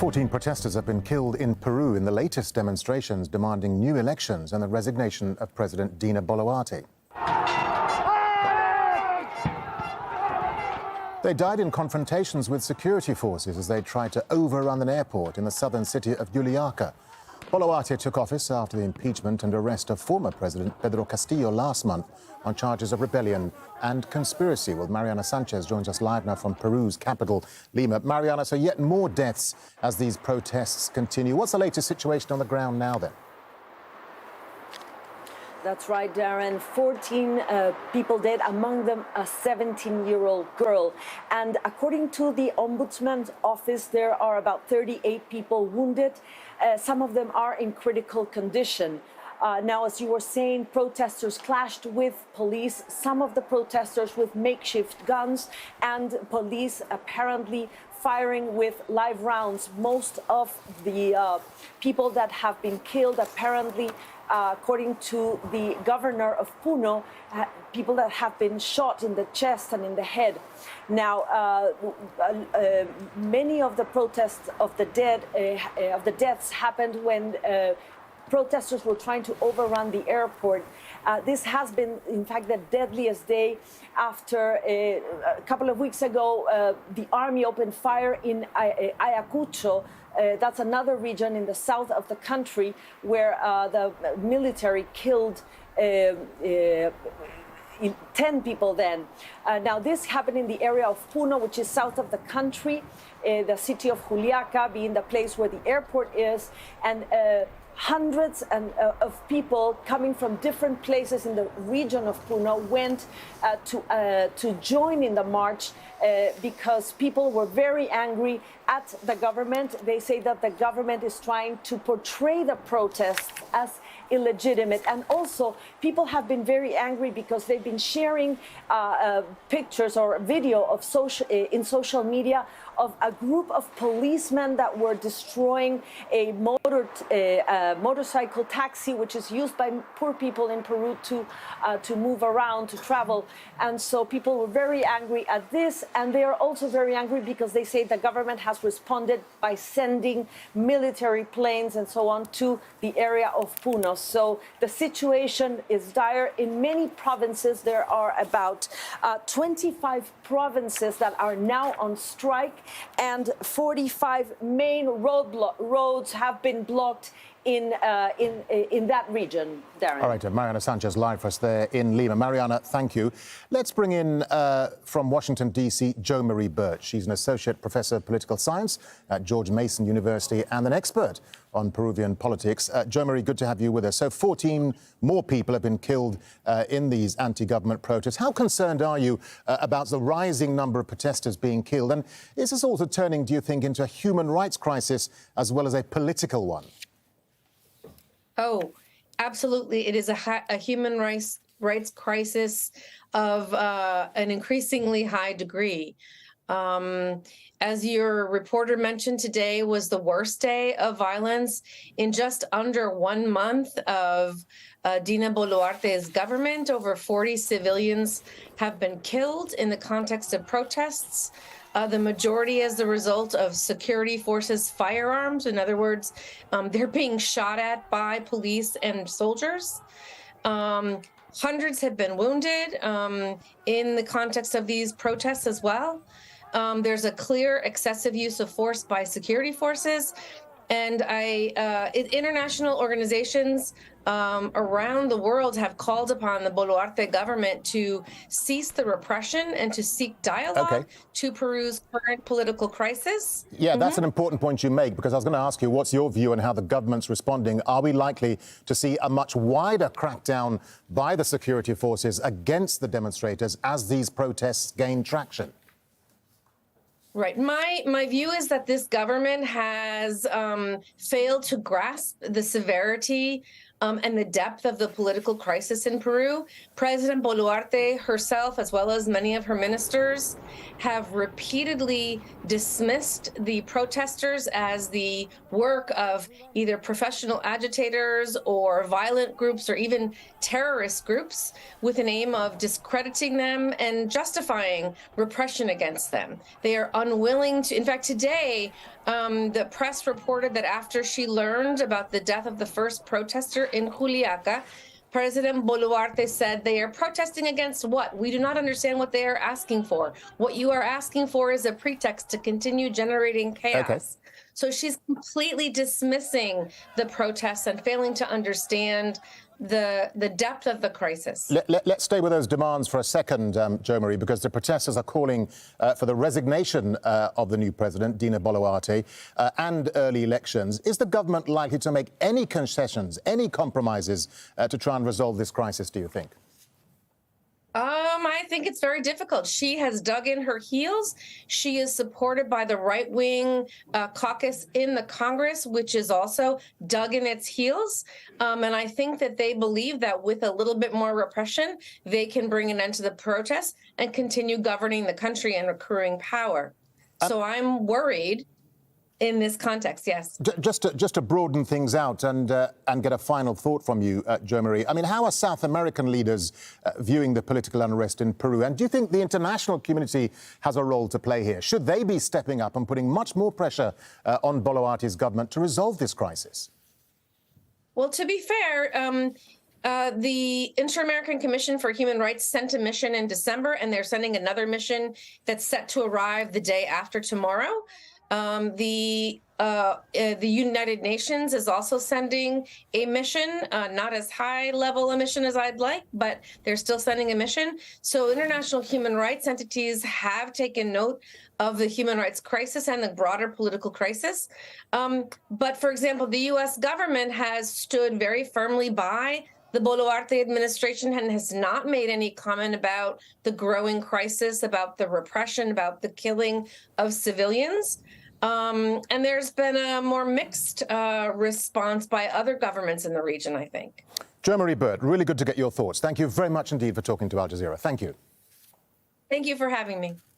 14 protesters have been killed in Peru in the latest demonstrations demanding new elections and the resignation of President Dina Boluarte. They died in confrontations with security forces as they tried to overrun an airport in the southern city of Juliaca. Boluarte took office after the impeachment and arrest of former President Pedro Castillo last month on charges of rebellion and conspiracy. Well, Mariana Sanchez joins us live now from Peru's capital, Lima. Mariana, so yet more deaths as these protests continue. What's the latest situation on the ground now, then? That's right, Darren. 14 people dead, among them a 17-year-old girl. And according to the Ombudsman's office, there are about 38 people wounded. Some of them are in critical condition. Now, as you were saying, protesters clashed with police, some of the protesters with makeshift guns, and police apparently firing with live rounds. Most of the people that have been killed, apparently, according to the governor of Puno, people that have been shot in the chest and in the head. Now, many of the protests of the deaths happened when protesters were trying to overrun the airport. This has been, in fact, the deadliest day after a couple of weeks ago, the army opened fire in Ayacucho. That's another region in the south of the country where the military killed 10 people then. Now, this happened in the area of Puno, which is south of the country, the city of Juliaca being the place where the airport is, and hundreds of people coming from different places in the region of Puno went to join in the march because people were very angry at the government. They say that the government is trying to portray the protests as illegitimate. And also, people have been very angry because they've been sharing pictures or video of in social media of a group of policemen that were destroying a motorcycle taxi, which is used by poor people in Peru to move around, to travel. And so people were very angry at this, and they are also very angry because they say the government has responded by sending military planes and so on to the area of Puno. So the situation is dire. In many provinces, there are about 25 provinces that are now on strike, and 45 main roads have been blocked in that region, Darren. All right, Mariana Sanchez live for us there in Lima. Mariana, thank you. Let's bring in from Washington, D.C., Jo Marie Birch. She's an associate professor of political science at George Mason University and an expert on Peruvian politics. Jo Marie, good to have you with us. So 14 more people have been killed in these anti-government protests. How concerned are you about the rising number of protesters being killed? And is this also turning, do you think, into a human rights crisis as well as a political one? Oh, absolutely. It is a human rights crisis of an increasingly high degree. As your reporter mentioned, today was the worst day of violence in just under 1 month of Dina Boluarte's government. Over 40 civilians have been killed in the context of protests. The majority as the result of security forces' firearms. In other words, they're being shot at by police and soldiers. Hundreds have been wounded in the context of these protests as well. There's a clear excessive use of force by security forces. And international organizations around the world have called upon the Boluarte government to cease the repression and to seek dialogue to Peru's current political crisis. Yeah, that's an important point you make, because I was going to ask you, what's your view on how the government's responding? Are we likely to see a much wider crackdown by the security forces against the demonstrators as these protests gain traction? Right. My view is that this government has failed to grasp the severity and the depth of the political crisis in Peru. President Boluarte herself, as well as many of her ministers, have repeatedly dismissed the protesters as the work of either professional agitators or violent groups or even terrorist groups, with an aim of discrediting them and justifying repression against them. They are unwilling to, in fact, today, The press reported that after she learned about the death of the first protester in Juliaca, President Boluarte said they are protesting against what? We do not understand what they are asking for. What you are asking for is a pretext to continue generating chaos. Okay. So she's completely dismissing the protests and failing to understand the depth of the crisis. Let's stay with those demands for a second, Jo Marie, because the protesters are calling for the resignation of the new president, Dina Boluarte, and early elections. Is the government likely to make any concessions, any compromises to try and resolve this crisis, do you think? I think it's very difficult. She has dug in her heels. She is supported by the right-wing caucus in the Congress, which is also dug in its heels. And I think that they believe that with a little bit more repression, they can bring an end to the protests and continue governing the country and accruing power. So I'm worried in this context, yes. Just to broaden things out and get a final thought from you, Jo Marie. I mean, how are South American leaders viewing the political unrest in Peru? And do you think the international community has a role to play here? Should they be stepping up and putting much more pressure on Boluarte's government to resolve this crisis? Well, to be fair, the Inter-American Commission for Human Rights sent a mission in December, and they're sending another mission that's set to arrive the day after tomorrow. The United Nations is also sending a mission, not as high level a mission as I'd like, but they're still sending a mission. So international human rights entities have taken note of the human rights crisis and the broader political crisis. But for example, the US government has stood very firmly by the Boluarte administration and has not made any comment about the growing crisis, about the repression, about the killing of civilians. And there's been a more mixed response by other governments in the region, I think. Jo Marie Burt, really good to get your thoughts. Thank you very much indeed for talking to Al Jazeera. Thank you. Thank you for having me.